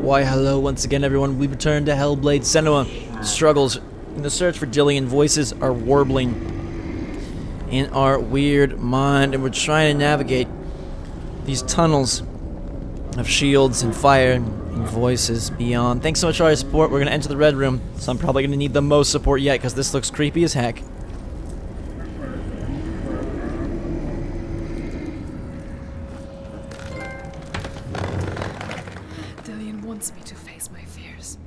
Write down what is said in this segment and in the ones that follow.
Why hello once again everyone, we return to Hellblade. Senua struggles in the search for Jillian. Voices are warbling in our weird mind, and we're trying to navigate these tunnels of shields and fire and voices beyond. Thanks so much for all your support. We're going to enter the red room, so I'm probably going to need the most support yet because this looks creepy as heck. Me to face my fears.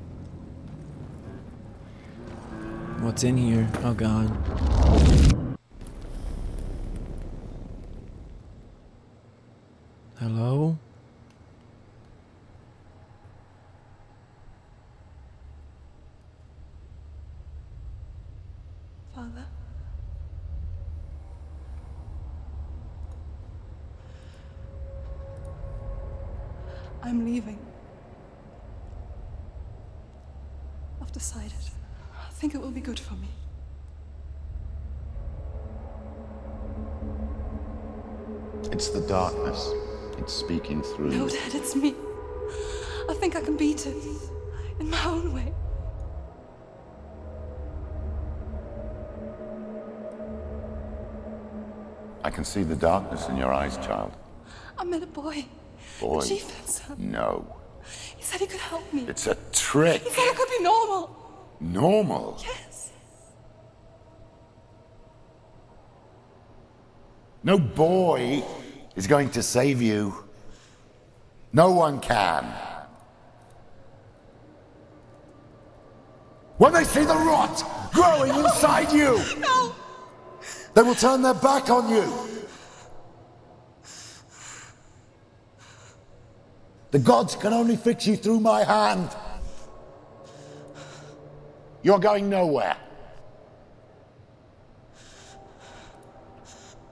What's in here? Oh god. Hello? Father? I'm leaving. I've decided. I think it will be good for me. It's the darkness. It's speaking through No, you. Dad, it's me. I think I can beat it. In my own way. I can see the darkness in your eyes, child. I met a boy. Boy. The chieftain's son. No. He said he could help me. It's a trick. He said I could be normal. Normal? Yes. No boy is going to save you. No one can. When they see the rot growing inside you, No! they will turn their back on you. The gods can only fix you through my hand. You're going nowhere.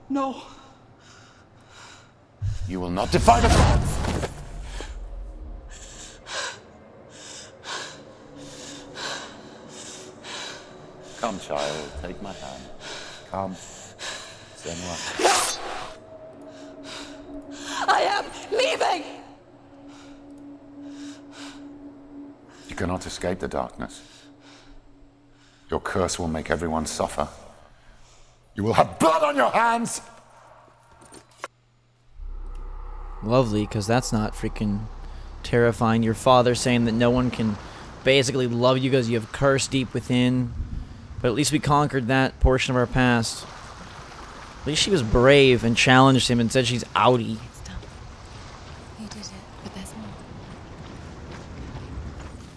No. You will not defy the gods. Come, child, take my hand. Come. Senua. I am leaving! You cannot escape the darkness. Your curse will make everyone suffer. You will have blood on your hands! Lovely, because that's not freaking terrifying. Your father saying that no one can basically love you because you have curse deep within. But at least we conquered that portion of our past. At least she was brave and challenged him and said she's outie. It's done. You did it, but there's more.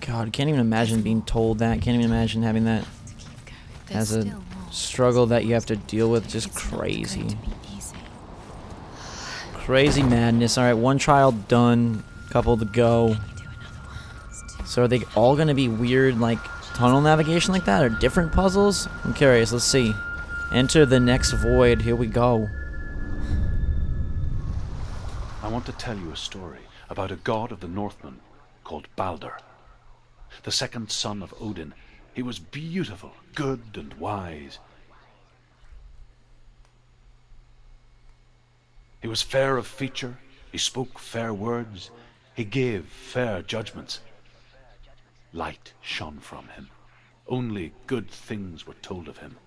God, can't even imagine being told that. Can't even imagine having that as a struggle that you have to deal with. Just crazy. Crazy madness. Alright, one trial done. Couple to go. So are they all going to be weird, like, tunnel navigation like that? Or different puzzles? I'm curious. Let's see. Enter the next void. Here we go. I want to tell you a story about a god of the Northmen called Baldur. The second son of Odin. He was beautiful, good, and wise. He was fair of feature, he spoke fair words, he gave fair judgments. Light shone from him. Only good things were told of him.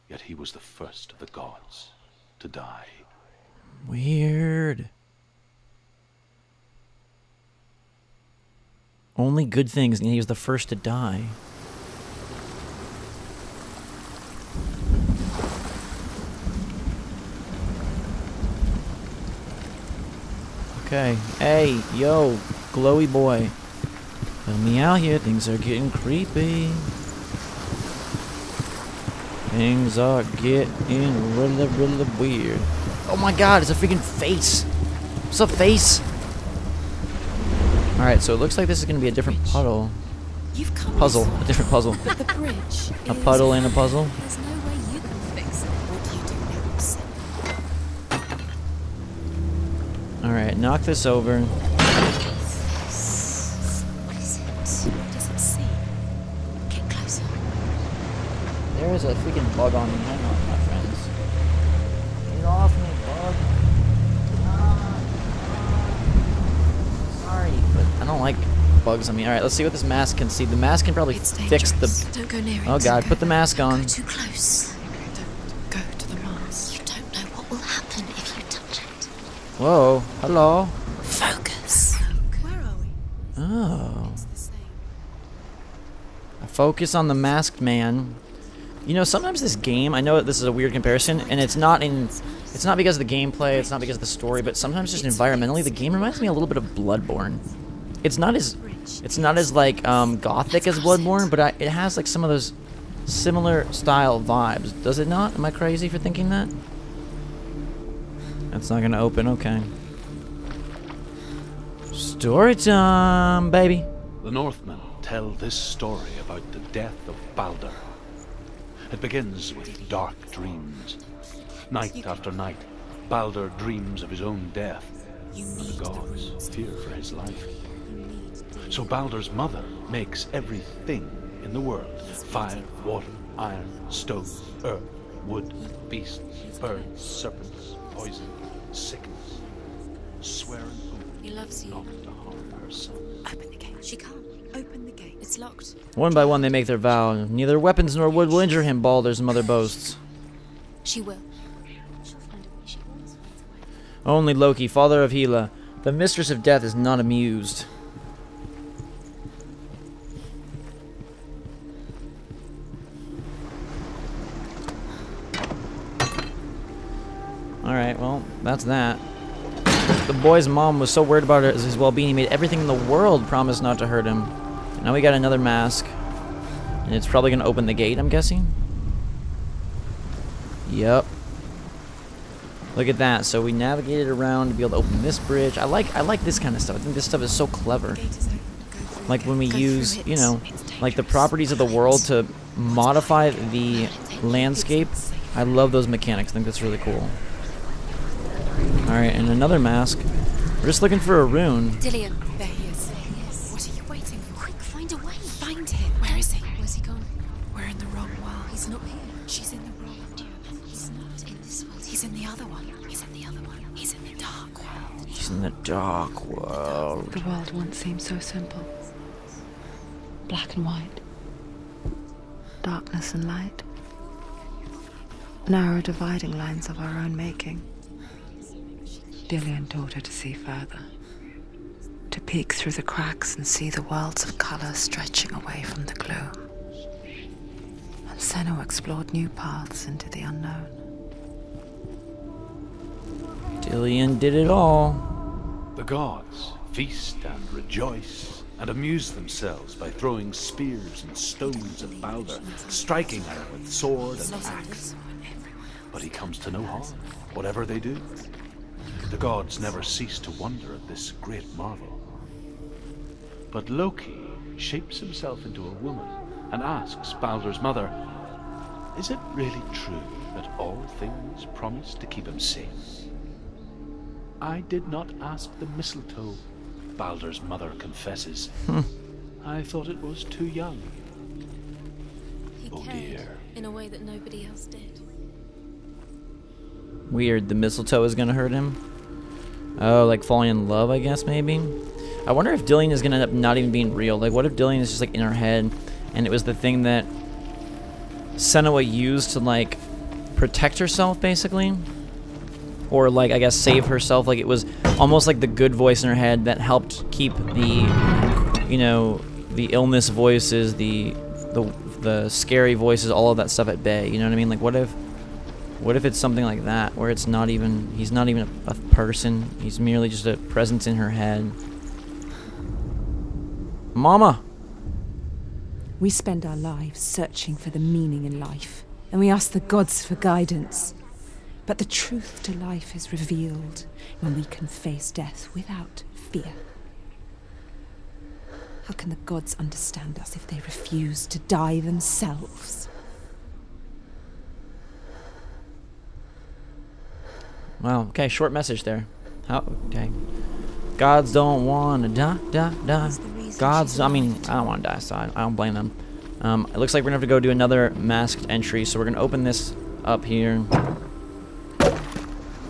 Yet he was the first of the gods to die. Weird. Only good things, and he was the first to die. Okay. Hey, yo, glowy boy. Help me out here. Things are getting creepy. Things are getting really, really weird. Oh my god, it's a freaking face. What's up, face? Alright, so it looks like this is going to be a different puddle. Puzzle. A different puzzle. But the bridge A puddle and a puzzle. There's no way you can fix it. What do you do now? Alright, knock this over. What is it? Does it see? Get closer. There is a freaking bug on me. Hang on, my friends. Get off me, bug. Sorry, but I don't like bugs on me. Alright, let's see what this mask can see. The mask can probably fix the... Don't go near it. Oh god, put the mask on. Go too close. Don't go to the mask. You don't know what will happen if you touch it. Whoa, hello. Focus. Where are we? Oh. It's the same. Focus on the masked man. You know, sometimes this game, I know this is a weird comparison, and it's not because of the gameplay, it's not because of the story, but sometimes just environmentally, the game reminds me a little bit of Bloodborne. It's not as like gothic as Bloodborne, but it has like some of those similar style vibes. Does it not? Am I crazy for thinking that? That's not gonna open. Okay. Story time, baby. The Northmen tell this story about the death of Baldur. It begins with dark dreams. Night after night, Baldur dreams of his own death, and the gods fear for his life. So Baldur's mother makes everything in the world: fire, water, iron, stone, earth, wood, beasts, birds, serpents, poison, sickness, swearing He loves you. not to harm her son. Open the gate. She can't. Open the gate. It's locked. One by one they make their vow. Neither weapons nor wood will injure him, Baldur's mother boasts. She will. Only Loki, father of Hela, the mistress of death, is not amused. Alright, well, that's that. The boy's mom was so worried about his well-being, he made everything in the world promise not to hurt him. And now we got another mask. And it's probably going to open the gate, I'm guessing? Yep. Look at that. So we navigated around to be able to open this bridge. I like this kind of stuff. I think this stuff is so clever. Like when we use, you know, like the properties of the world to modify the landscape. I love those mechanics. I think that's really cool. Alright, and another mask. We're just looking for a rune. Dillian, there he is. What are you waiting for? Quick, find a way. Find him. Where is he? Where's he gone? We're in the wrong world. He's not here. She's in the wrong world. He's not in this world. He's in the other one. He's in the other one. He's in the dark world. He's in the dark world. The world once seemed so simple. Black and white. Darkness and light. Narrow dividing lines of our own making. Dillian taught her to see further. To peek through the cracks and see the worlds of color stretching away from the gloom. And Senua explored new paths into the unknown. Dillian did it all. The gods feast and rejoice and amuse themselves by throwing spears and stones at Baldur, striking her with sword and axe. But he comes to no harm, whatever they do. The gods never cease to wonder at this great marvel. But Loki shapes himself into a woman and asks Baldur's mother, is it really true that all things promise to keep him safe? I did not ask the mistletoe, Baldur's mother confesses. I thought it was too young. He Oh cared dear. in a way that nobody else did. Weird, the mistletoe is gonna hurt him. Oh, like falling in love, I guess, maybe? I wonder if Dillian is gonna end up not even being real. Like, what if Dillian is just, like, in her head, and it was the thing that Senua used to, like, protect herself, basically? Or, like, I guess, save herself. Like, it was almost like the good voice in her head that helped keep the, you know, the illness voices, the scary voices, all of that stuff at bay. You know what I mean? Like, what if it's something like that, where it's not even, he's not even a person, he's merely just a presence in her head. Mama! We spend our lives searching for the meaning in life, and we ask the gods for guidance. But the truth to life is revealed when we can face death without fear. How can the gods understand us if they refuse to die themselves? Wow, okay, short message there. Okay. Gods don't want to die. Gods, I mean, I don't want to die, so I don't blame them. It looks like we're going to have to go do another masked entry, so we're going to open this up here.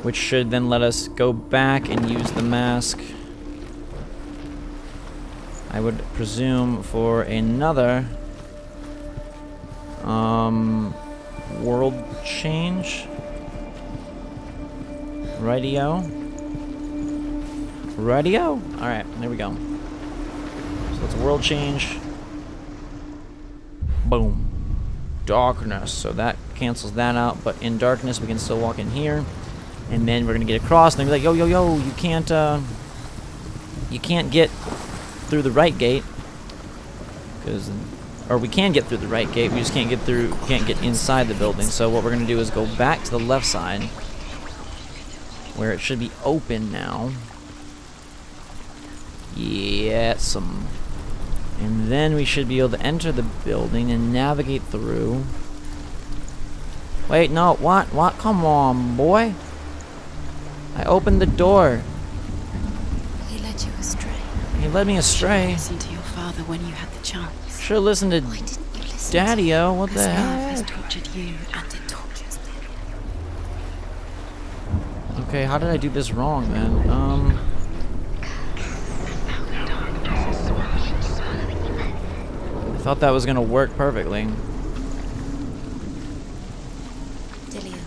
Which should then let us go back and use the mask. I would presume for another world change. Radio? Alright, there we go. So it's a world change. Boom. Darkness. So that cancels that out, but in darkness we can still walk in here. And then we're gonna get across and they're like, yo, yo, yo, you can't get through the right gate. Or we can get through the right gate, we just can't get inside the building. So what we're gonna do is go back to the left side, where it should be open now. Yes. And then we should be able to enter the building and navigate through. Wait, no, what? What? Come on, boy. I opened the door. He led you astray. He led me astray. Listen to your father when you had the chance. Should have listened to Why didn't you listen? Daddy-o. What the Because love has heck? tortured you and it tortures them. Okay, how did I do this wrong, then? I thought that was gonna work perfectly. Dillian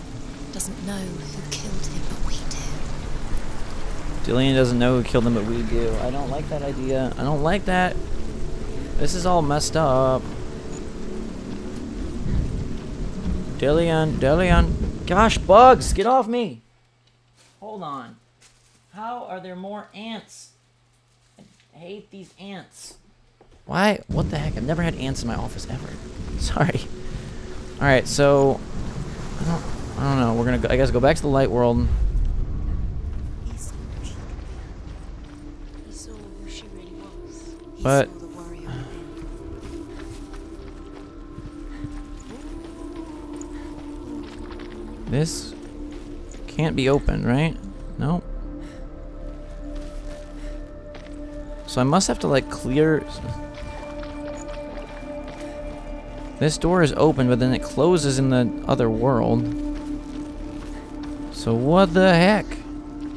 doesn't know who killed him, but we do. Dillian doesn't know who killed him, but we do. I don't like that idea. I don't like that. This is all messed up. Dillian. Gosh, bugs, get off me. Hold on. How are there more ants? I hate these ants. Why? What the heck? I've never had ants in my office ever. Sorry. Alright, so I don't know. We're gonna go, I guess, go back to the light world. He saw who she really was. He But saw the warrior. this can't be open, right? Nope. So I must have to like clear. This door is open, but then it closes in the other world. So what the heck?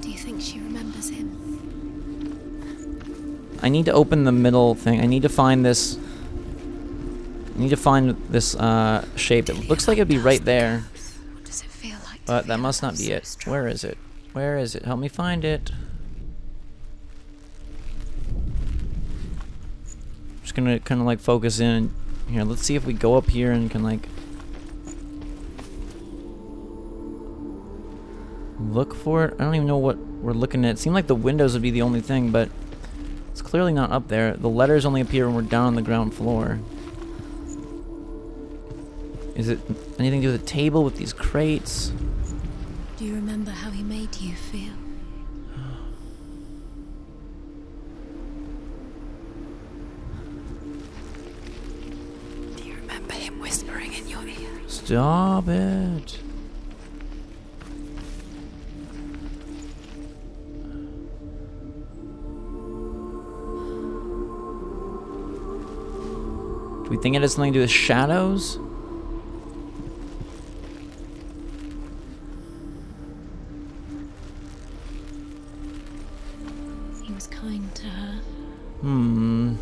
Do you think she remembers him? I need to open the middle thing. I need to find this. I need to find this shape. It looks like it'd be right there, What does it feel like? but that must not be it. Where is it? Where is it? Help me find it. Just gonna kind of like focus in. Here, let's see if we go up here and can like look for it. I don't even know what we're looking at. It seemed like the windows would be the only thing, but it's clearly not up there. The letters only appear when we're down on the ground floor. Is it anything to do with the table with these crates? Do you remember how he made you feel? Do you remember him whispering in your ear? Stop it. Do we think it has something to do with shadows? He was kind to her. Hmm.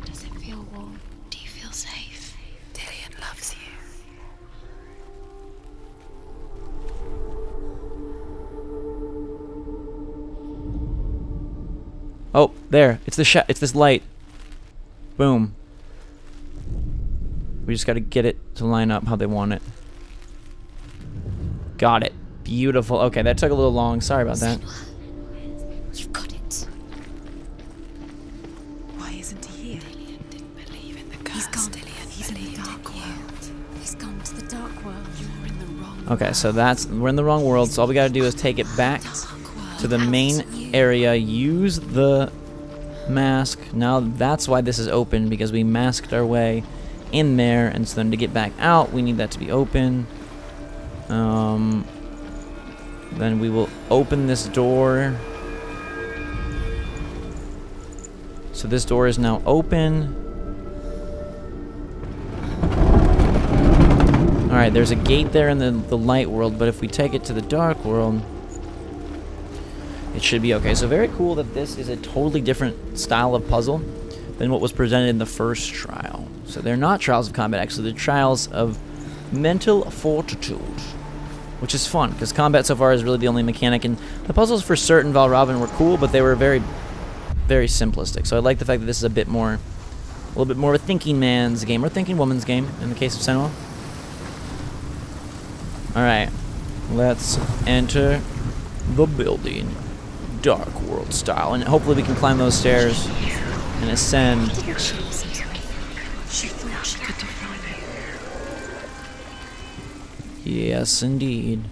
Does it feel warm? Do you feel safe? Dillian loves you. Oh, there. It's the it's this light. Boom. We just got to get it to line up how they want it. Got it. Beautiful. Okay, that took a little long. Sorry about that. You've got it. Why isn't he here? Dillian didn't believe in the curse. He's gone. Dillian, he's in the dark world. He's gone to the dark world. You're in the wrong Okay, so we're in the wrong world, so all we got to do is take it back to the main area, use the mask. Now that's why this is open, because we masked our way in there, and so then to get back out, we need that to be open. Then we will open this door. So this door is now open. Alright, Alright, there's a gate there in the light world, but if we take it to the dark world, it should be okay. So very cool that this is a totally different style of puzzle than what was presented in the first trial. So they're not trials of combat, actually. They're trials of mental fortitude, which is fun, because combat so far is really the only mechanic. And the puzzles for certain Valravn were cool, but they were very, very simplistic. So I like the fact that this is a little bit more of a thinking man's game, or thinking woman's game, in the case of Senua. Alright, let's enter the building. Dark world style, and hopefully we can climb those stairs and ascend. She thought she could define it. Yes, indeed.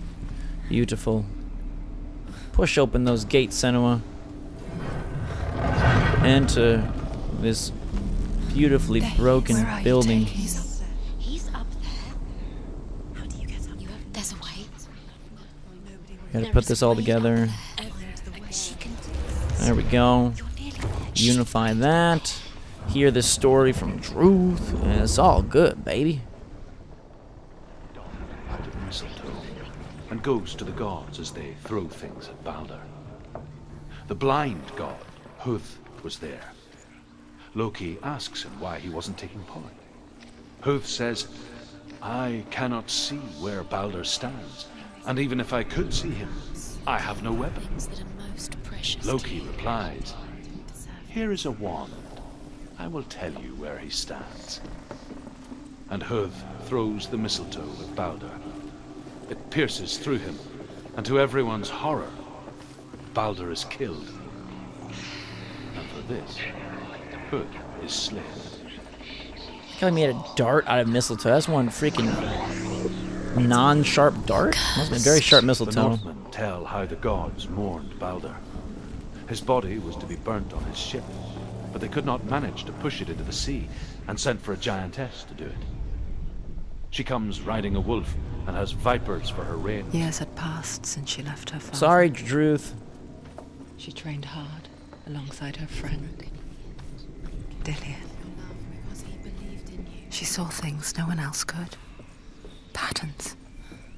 Beautiful. Push open those gates, Senua. Enter this beautifully broken building. He's up there. How do you get up? There's a way. Gotta put this all together. There we go. Unify that. Hear this story from Truth. And it's all good, baby. Out of the mistletoe and goes to the gods as they throw things at Balder. The blind god, Huth, was there. Loki asks him why he wasn't taking part. Huth says, I cannot see where Balder stands, and even if I could see him, I have no weapon. Loki replies, here is a wand. I will tell you where he stands. And Huth throws the mistletoe at Balder. It pierces through him, and to everyone's horror, Balder is killed. And for this, Huth is slain. He made a dart out of mistletoe. That's one freaking non-sharp dart? Must have been a very sharp The mistletoe. Northmen tell how the gods mourned Balder. His body was to be burnt on his ship, but they could not manage to push it into the sea, and sent for a giantess to do it. She comes riding a wolf and has vipers for her reins. Years had passed since she left her father. Sorry, Druth. She trained hard alongside her friend, Dillian. She saw things no one else could. Patterns,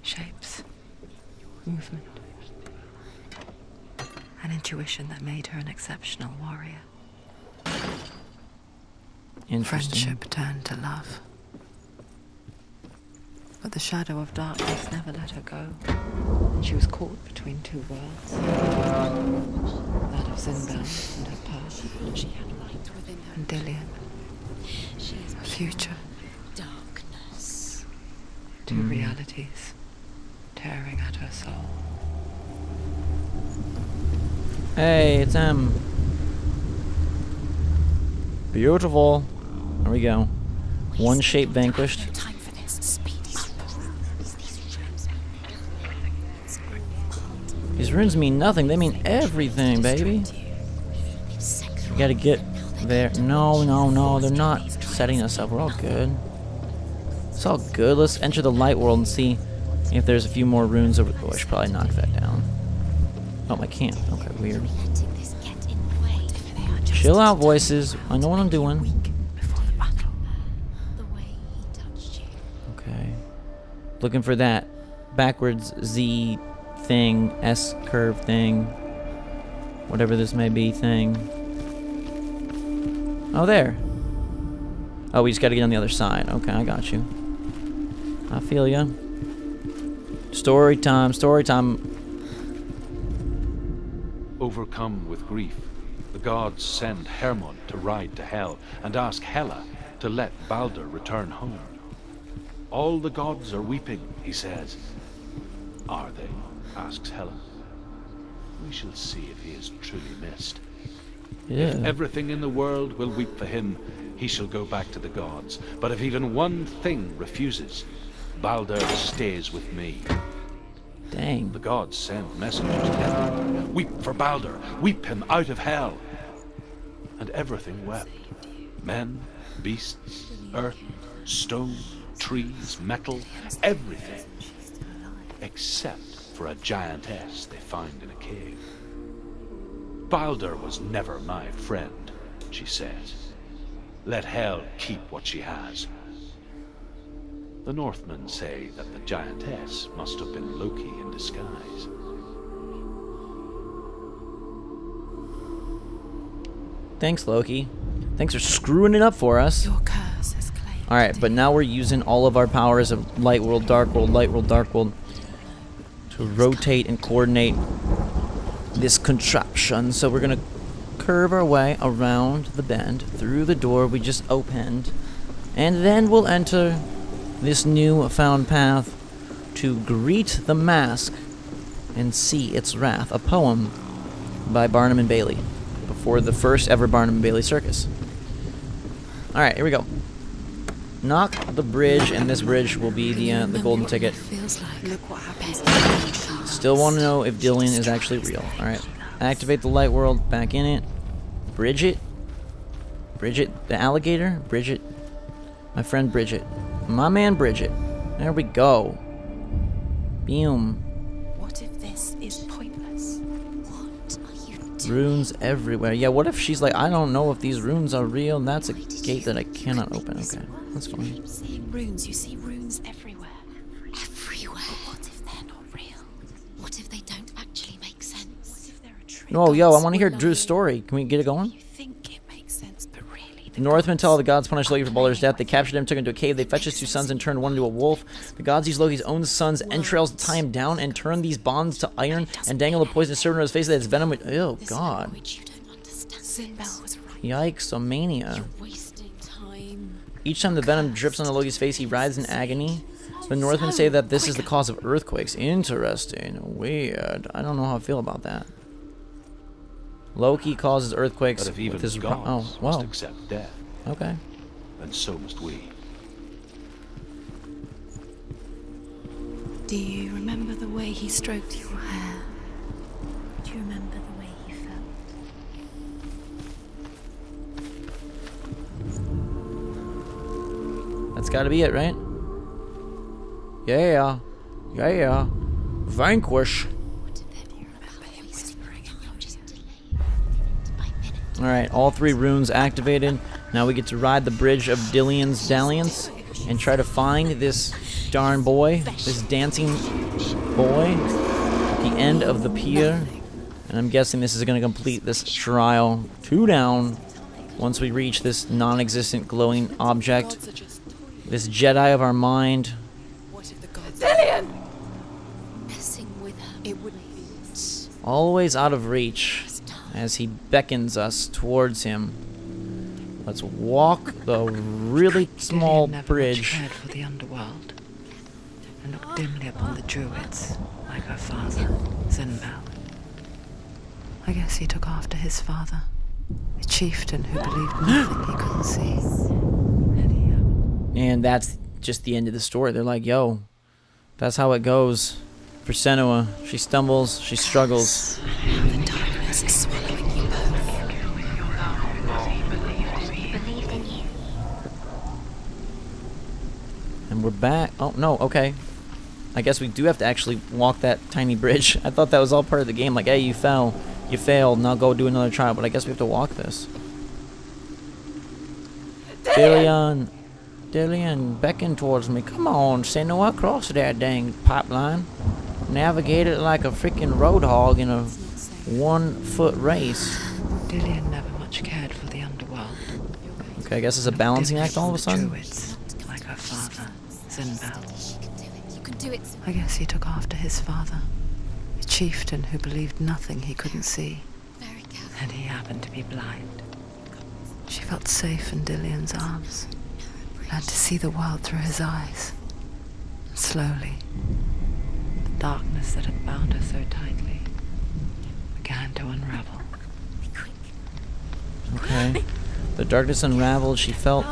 shapes, movement. An intuition that made her an exceptional warrior. Interesting. Friendship turned to love. But the shadow of darkness never let her go. And she was caught between two worlds. That of Zindan and her past. She had light within her. And Dillian, She is a future. darkness. Two realities tearing at her soul. Hey, it's M. Beautiful. There we go. One shape vanquished. No time for this. Speed up. These runes mean nothing. They mean everything, baby. We gotta get there. No, no, no. They're not setting us up. We're all good. It's all good. Let's enter the light world and see if there's a few more runes over. Oh, I should probably knock that down. Oh, I can't. Okay, weird. Letting this get in the way. If they are just Chill out, voices. I know what I'm doing. before the battle. The way he touched you. Okay. Looking for that backwards Z thing, S curve thing. Whatever this may be thing. Oh, there. Oh, we just gotta get on the other side. Okay, I got you. I feel ya. Story time, story time. Overcome with grief, the gods send Hermod to ride to Hell and ask Hela to let Balder return home. All the gods are weeping, he says. Are they? Asks Hela. We shall see if he is truly missed. If Yeah. everything in the world will weep for him, he shall go back to the gods. But if even one thing refuses, Balder stays with me. Dang. The gods send messengers everywhere. Weep for Balder. Weep him out of hell. And everything wept. Men, beasts, earth, stone, trees, metal, everything. Except for a giantess they find in a cave. Balder was never my friend, she says. Let hell keep what she has. The Northmen say that the giantess must have been Loki in disguise. Thanks, Loki. Thanks for screwing it up for us. Your curse has claimed. Alright, but now we're using all of our powers of light world, dark world, light world, dark world to rotate and coordinate this contraption. So we're gonna curve our way around the bend through the door we just opened, and then we'll enter this new found path to greet the mask and see its wrath. A poem by Barnum and Bailey before the first ever Barnum and Bailey circus. Alright, here we go. Knock the bridge, and this bridge will be the golden ticket. Feels like. Look what happens. Still want to know if Dillian is actually real. Alright. Activate the light world. Back in it. Bridget. Bridget the alligator. Bridget. My friend Bridget. My man Bridget. There we go. Boom. What if this is pointless? What are you doing? Runes everywhere. Yeah, what if she's like, I don't know if these runes are real, and that's a gate that I cannot open. Okay, that's fine. Seeing runes, you see runes everywhere. Everywhere. But what if they're not real? What if they don't actually make sense? What if they're a trick? Oh, yo, I want to hear Drew's story. Can we get it going? You think it makes sense, but really The Northmen tell the gods punished Loki for Baldur's death. They captured him, took him to a cave. They fetched his 2 sons and turned one into a wolf. The gods used Loki's own sons' entrails to tie him down and turn these bonds to iron and dangle the poisonous serpent on his face that its venom would... Oh, God. you don't understand. Sinbel was right. Yikes, a mania. Wasting time. Each time the venom drips onto Loki's face, he writhes in agony. The Northmen say that this is the cause of earthquakes. Interesting. Weird. I don't know how I feel about that. Loki causes earthquakes But if even with his... gods Oh, must well. accept death, Okay. then so must we. Do you remember the way he stroked your hair? Do you remember the way he felt? That's gotta be it, right? Yeah. Yeah. Vanquish. What if you remember him whispering and you're just delayed by minute? Alright, all 3 runes activated. Now we get to ride the bridge of Dillian's dalliance and try to find this darn boy, this dancing boy, at the end of the pier. And I'm guessing this is going to complete this trial. 2 down once we reach this non-existent glowing object. This Jedi of our mind. What if the gods messing with her? It wouldn't be. Always out of reach as he beckons us towards him. Let's walk the really small Dillian never much bridge. cared for the underworld and looked dimly upon the druids, like her father, Senua. I guess he took after his father, a chieftain who believed nothing he couldn't see. And that's just the end of the story. They're like, yo, that's how it goes for Senua. She stumbles, she struggles. The darkness is swallowing you both. And we're back. Oh, no, okay. I guess we do have to actually walk that tiny bridge. I thought that was all part of the game. Like, hey, you fell. You failed. Now go do another trial. But I guess we have to walk this. Dillian, beckon towards me. Come on, Senua, cross that dang pipeline. Navigate it like a freaking roadhog in a 1-foot race. Dillian never much cared for the underworld. Okay, I guess it's a balancing act all of a sudden. Druids, like her father, Senua. You can do it. I guess he took after his father, a chieftain who believed nothing he couldn't see, Very careful. and he happened to be blind. She felt safe in Dillian's arms, learned to see the world through his eyes. And slowly, the darkness that had bound her so tightly began to unravel. Okay. The darkness unraveled. She felt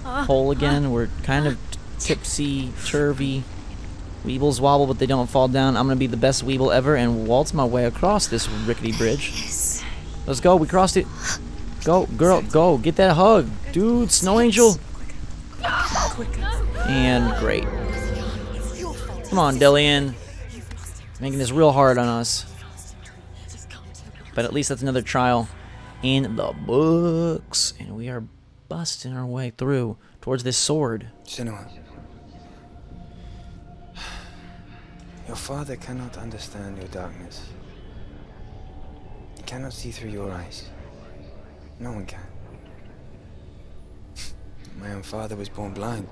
whole again. We're kind of tipsy, turvy. Weebles wobble, but they don't fall down. I'm going to be the best Weeble ever and waltz my way across this rickety bridge. Let's go. We crossed it. Go, girl, go. Get that hug. Dude, Snow Angel. And great. Come on, Dillian. Making this real hard on us. But at least that's another trial in the books. And we are busting our way through towards this sword. Senua, Your father cannot understand your darkness. He cannot see through your eyes. No one can. My own father was born blind.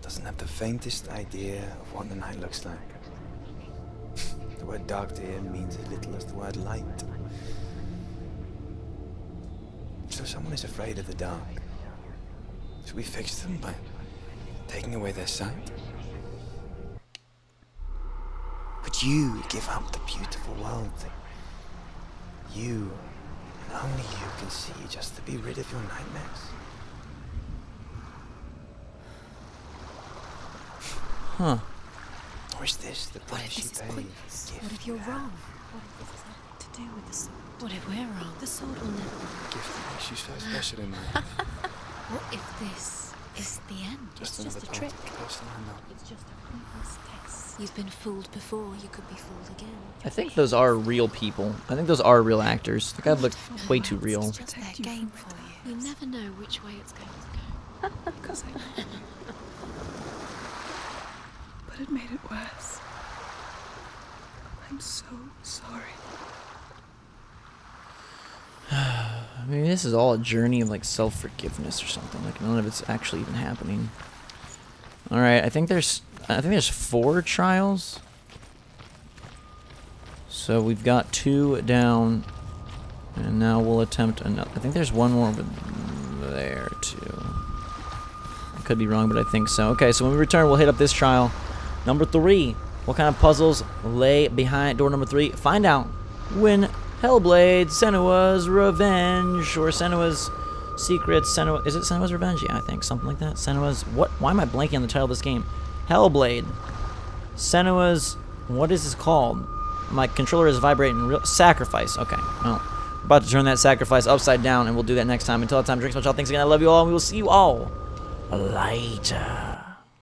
Doesn't have the faintest idea of what the night looks like. The word dark to him means as little as the word light. So if someone is afraid of the dark, should we fix them by taking away their sight? Would you give up the beautiful world that you, and only you, can see just to be rid of your nightmares? Huh. Or is this the What if price this you is pay? pointless? Gift What if you're you have? wrong? What if this has nothing to do with the sword? What if we're wrong? The sword will never work. Gift that makes you so special in my life. What if this is the end? Just It's just another a trick. part of the person I know. It's just a pointless test. You've been fooled before, you could be fooled again. I think those are real people. I think those are real actors. The guy looked way too real. It's just their game for you. You never know which way it's going to go. Because I know. But it made it worse. I'm so sorry. I mean, this is all a journey of like self-forgiveness or something. Like none of it's actually even happening. All right, I think there's 4 trials. So we've got 2 down, and now we'll attempt another. I think there's one more over there too. I could be wrong, but I think so. Okay, so when we return, we'll hit up this trial, number 3. What kind of puzzles lay behind door number 3? Find out when Hellblade, Senua's Revenge, or Senua's Secrets. Is it Senua's Revenge? Yeah, I think something like that. Senua's what? Why am I blanking on the title of this game? Hellblade, Senua's. What is this called? My controller is vibrating. Real sacrifice. Okay. Well, we're about to turn that sacrifice upside down, and we'll do that next time. Until that time, drink so much. Thanks again. I love you all, and we will see you all later.